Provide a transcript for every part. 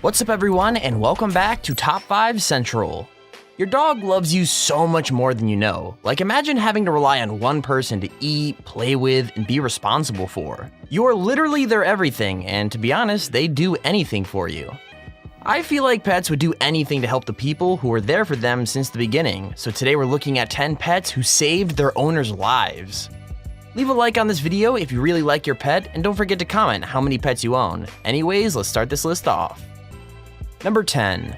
What's up everyone, and welcome back to Top 5 Central. Your dog loves you so much more than you know. Like, imagine having to rely on one person to eat, play with, and be responsible for. You're literally their everything, and to be honest, they do anything for you. I feel like pets would do anything to help the people who were there for them since the beginning, so today we're looking at 10 pets who saved their owners' lives. Leave a like on this video if you really like your pet, and don't forget to comment how many pets you own. Anyways, let's start this list off. Number 10.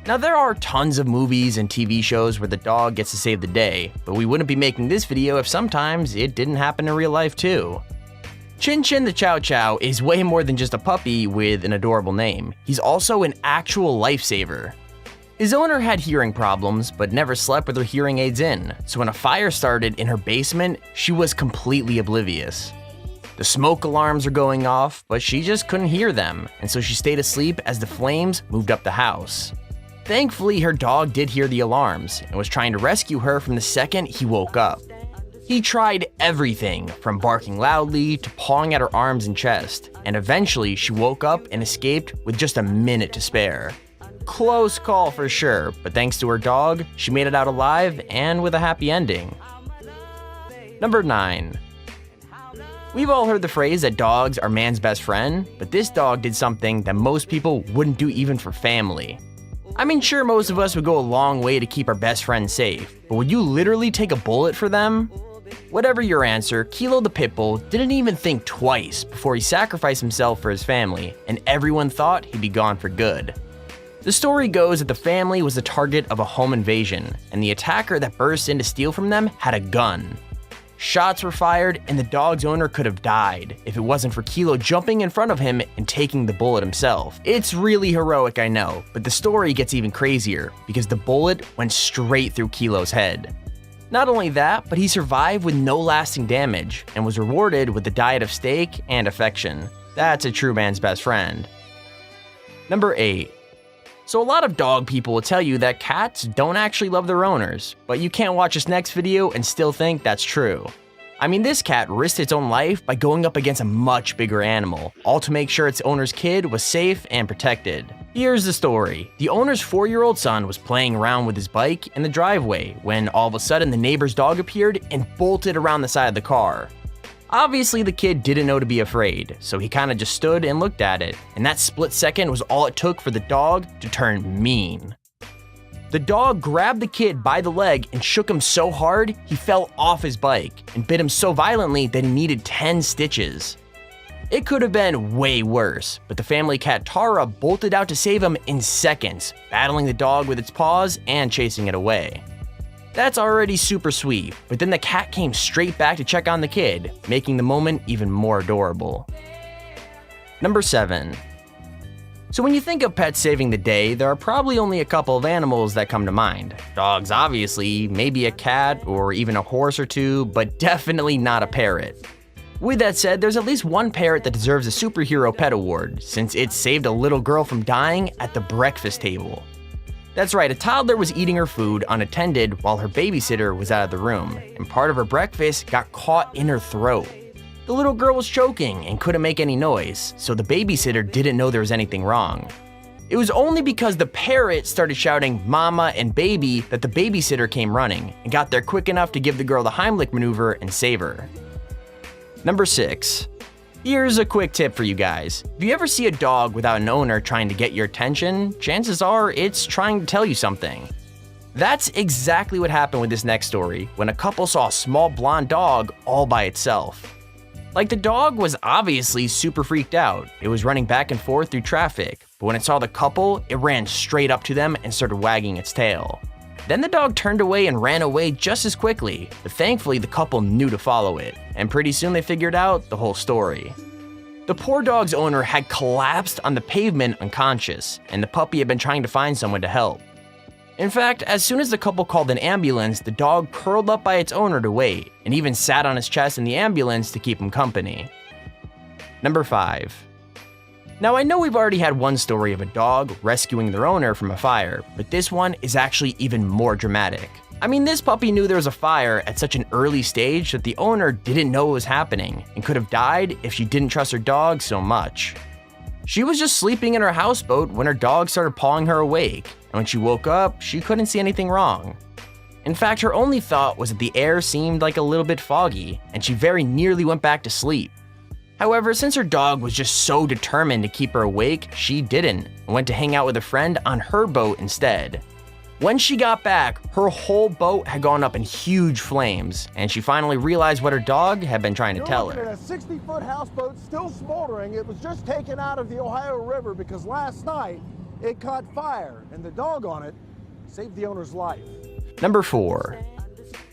Now there are tons of movies and TV shows where the dog gets to save the day, but we wouldn't be making this video if sometimes it didn't happen in real life too. Chin Chin the Chow Chow is way more than just a puppy with an adorable name. He's also an actual lifesaver. His owner had hearing problems, but never slept with her hearing aids in, so when a fire started in her basement, she was completely oblivious. The smoke alarms were going off, but she just couldn't hear them, and so she stayed asleep as the flames moved up the house. Thankfully, her dog did hear the alarms and was trying to rescue her from the second he woke up. He tried everything, from barking loudly to pawing at her arms and chest, and eventually she woke up and escaped with just a minute to spare. Close call for sure, but thanks to her dog, she made it out alive and with a happy ending. Number 9. We've all heard the phrase that dogs are man's best friend, but this dog did something that most people wouldn't do even for family. I mean, sure, most of us would go a long way to keep our best friends safe, but would you literally take a bullet for them? Whatever your answer, Kilo the Pitbull didn't even think twice before he sacrificed himself for his family, and everyone thought he'd be gone for good. The story goes that the family was the target of a home invasion, and the attacker that burst in to steal from them had a gun. Shots were fired, and the dog's owner could have died if it wasn't for Kilo jumping in front of him and taking the bullet himself. It's really heroic, I know, but the story gets even crazier because the bullet went straight through Kilo's head. Not only that, but he survived with no lasting damage and was rewarded with a diet of steak and affection. That's a true man's best friend. Number 8. So a lot of dog people will tell you that cats don't actually love their owners, but you can't watch this next video and still think that's true. I mean, this cat risked its own life by going up against a much bigger animal, all to make sure its owner's kid was safe and protected. Here's the story. The owner's 4-year-old son was playing around with his bike in the driveway when all of a sudden the neighbor's dog appeared and bolted around the side of the car. Obviously, the kid didn't know to be afraid, so he kinda just stood and looked at it, and that split second was all it took for the dog to turn mean. The dog grabbed the kid by the leg and shook him so hard he fell off his bike and bit him so violently that he needed 10 stitches. It could have been way worse, but the family cat Tara bolted out to save him in seconds, battling the dog with its paws and chasing it away. That's already super sweet, but then the cat came straight back to check on the kid, making the moment even more adorable. Number 7. So when you think of pets saving the day, there are probably only a couple of animals that come to mind. Dogs obviously, maybe a cat or even a horse or two, but definitely not a parrot. With that said, there's at least one parrot that deserves a superhero pet award, since it saved a little girl from dying at the breakfast table. That's right, a toddler was eating her food unattended while her babysitter was out of the room, and part of her breakfast got caught in her throat. The little girl was choking and couldn't make any noise, so the babysitter didn't know there was anything wrong. It was only because the parrot started shouting "mama" and "baby" that the babysitter came running and got there quick enough to give the girl the Heimlich maneuver and save her. Number 6. Here's a quick tip for you guys. If you ever see a dog without an owner trying to get your attention, chances are it's trying to tell you something. That's exactly what happened with this next story, when a couple saw a small blonde dog all by itself. Like, the dog was obviously super freaked out. It was running back and forth through traffic, but when it saw the couple, it ran straight up to them and started wagging its tail. Then the dog turned away and ran away just as quickly, but thankfully the couple knew to follow it, and pretty soon they figured out the whole story. The poor dog's owner had collapsed on the pavement unconscious, and the puppy had been trying to find someone to help. In fact, as soon as the couple called an ambulance, the dog curled up by its owner to wait, and even sat on his chest in the ambulance to keep him company. Number 5. Now, I know we've already had one story of a dog rescuing their owner from a fire, but this one is actually even more dramatic. I mean, this puppy knew there was a fire at such an early stage that the owner didn't know it was happening and could have died if she didn't trust her dog so much. She was just sleeping in her houseboat when her dog started pawing her awake, and when she woke up, she couldn't see anything wrong. In fact, her only thought was that the air seemed like a little bit foggy, and she very nearly went back to sleep. However, since her dog was just so determined to keep her awake, she didn't, and went to hang out with a friend on her boat instead. When she got back, her whole boat had gone up in huge flames, and she finally realized what her dog had been trying to tell her. A 60-foot houseboat still smoldering. It was just taken out of the Ohio River because last night it caught fire, and the dog on it saved the owner's life. Number 4.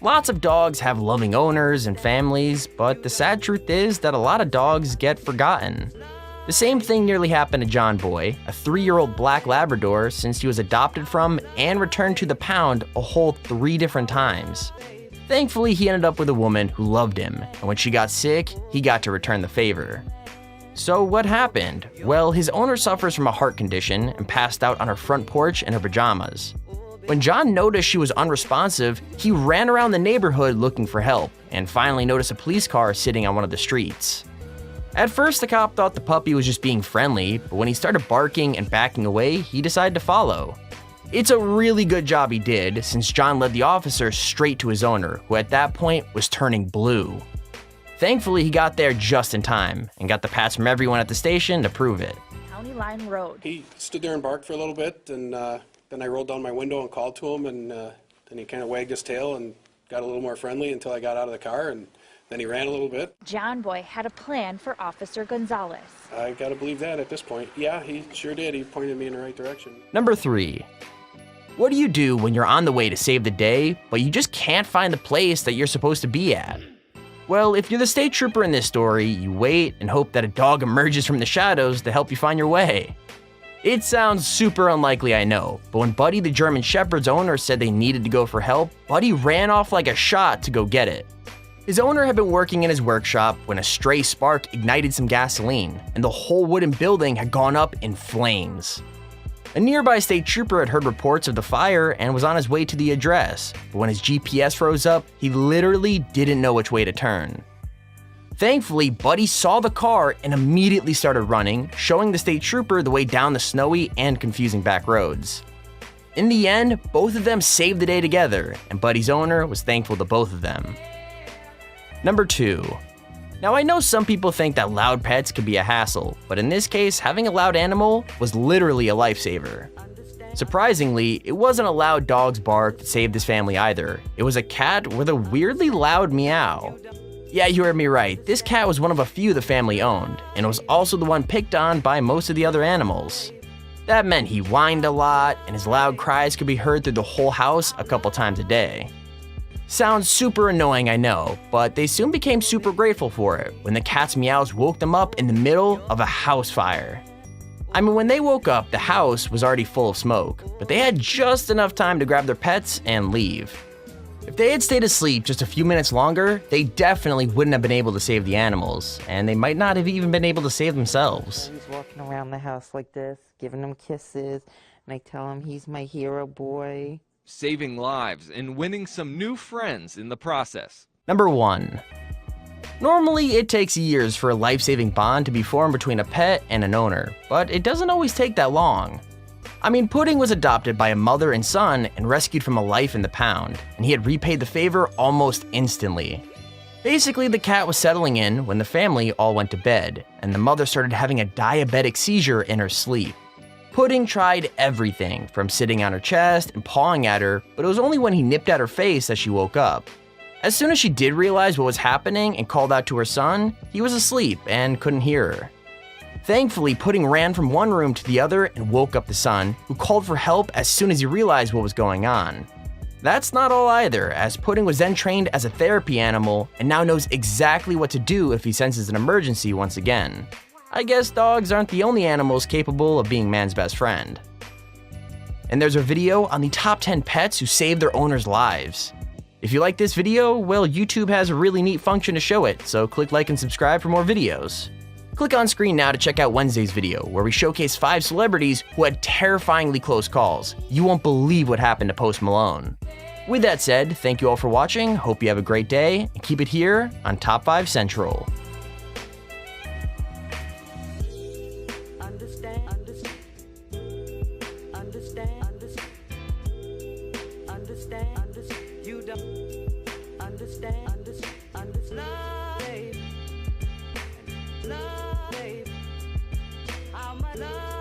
Lots of dogs have loving owners and families, but the sad truth is that a lot of dogs get forgotten. The same thing nearly happened to John Boy, a 3-year-old black Labrador, since he was adopted from and returned to the pound a whole 3 different times. Thankfully, he ended up with a woman who loved him, and when she got sick, he got to return the favor. So what happened? Well, his owner suffers from a heart condition and passed out on her front porch in her pajamas. When John noticed she was unresponsive, he ran around the neighborhood looking for help, and finally noticed a police car sitting on one of the streets. At first, the cop thought the puppy was just being friendly, but when he started barking and backing away, he decided to follow. It's a really good job he did, since John led the officer straight to his owner, who at that point was turning blue. Thankfully, he got there just in time, and got the pats from everyone at the station to prove it. County Line Road. He stood there and barked for a little bit, and then I rolled down my window and called to him, and then he kind of wagged his tail and got a little more friendly until I got out of the car, and then he ran a little bit. John Boy had a plan for Officer Gonzalez. I gotta believe that at this point. Yeah, he sure did. He pointed me in the right direction. Number 3. What do you do when you're on the way to save the day, but you just can't find the place that you're supposed to be at? Well, if you're the state trooper in this story, you wait and hope that a dog emerges from the shadows to help you find your way. It sounds super unlikely, I know, but when Buddy the German Shepherd's owner said they needed to go for help, Buddy ran off like a shot to go get it. His owner had been working in his workshop when a stray spark ignited some gasoline, and the whole wooden building had gone up in flames. A nearby state trooper had heard reports of the fire and was on his way to the address, but when his GPS froze up, he literally didn't know which way to turn. Thankfully, Buddy saw the car and immediately started running, showing the state trooper the way down the snowy and confusing back roads. In the end, both of them saved the day together, and Buddy's owner was thankful to both of them. Number 2. Now, I know some people think that loud pets can be a hassle, but in this case, having a loud animal was literally a lifesaver. Surprisingly, it wasn't a loud dog's bark that saved this family either. It was a cat with a weirdly loud meow. Yeah, you heard me right. This cat was one of a few the family owned, and it was also the one picked on by most of the other animals. That meant he whined a lot, and his loud cries could be heard through the whole house a couple times a day. Sounds super annoying, I know, but they soon became super grateful for it when the cat's meows woke them up in the middle of a house fire. I mean, when they woke up, the house was already full of smoke, but they had just enough time to grab their pets and leave. If they had stayed asleep just a few minutes longer, they definitely wouldn't have been able to save the animals, and they might not have even been able to save themselves. He's walking around the house like this, giving them kisses, and I tell him he's my hero boy. Saving lives and winning some new friends in the process. Number 1. Normally, it takes years for a life-saving bond to be formed between a pet and an owner, but it doesn't always take that long. I mean, Pudding was adopted by a mother and son and rescued from a life in the pound, and he had repaid the favor almost instantly. Basically, the cat was settling in when the family all went to bed, and the mother started having a diabetic seizure in her sleep. Pudding tried everything, from sitting on her chest and pawing at her, but it was only when he nipped at her face that she woke up. As soon as she did realize what was happening and called out to her son, he was asleep and couldn't hear her. Thankfully, Pudding ran from one room to the other and woke up the son, who called for help as soon as he realized what was going on. That's not all either, as Pudding was then trained as a therapy animal and now knows exactly what to do if he senses an emergency once again. I guess dogs aren't the only animals capable of being man's best friend. And there's a video on the top 10 pets who saved their owners' lives. If you like this video, well, YouTube has a really neat function to show it, so click like and subscribe for more videos. Click on screen now to check out Wednesday's video, where we showcase 5 celebrities who had terrifyingly close calls. You won't believe what happened to Post Malone. With that said, thank you all for watching, hope you have a great day, and keep it here on Top 5 Central. you don't understand, love, babe, love, babe, how much love.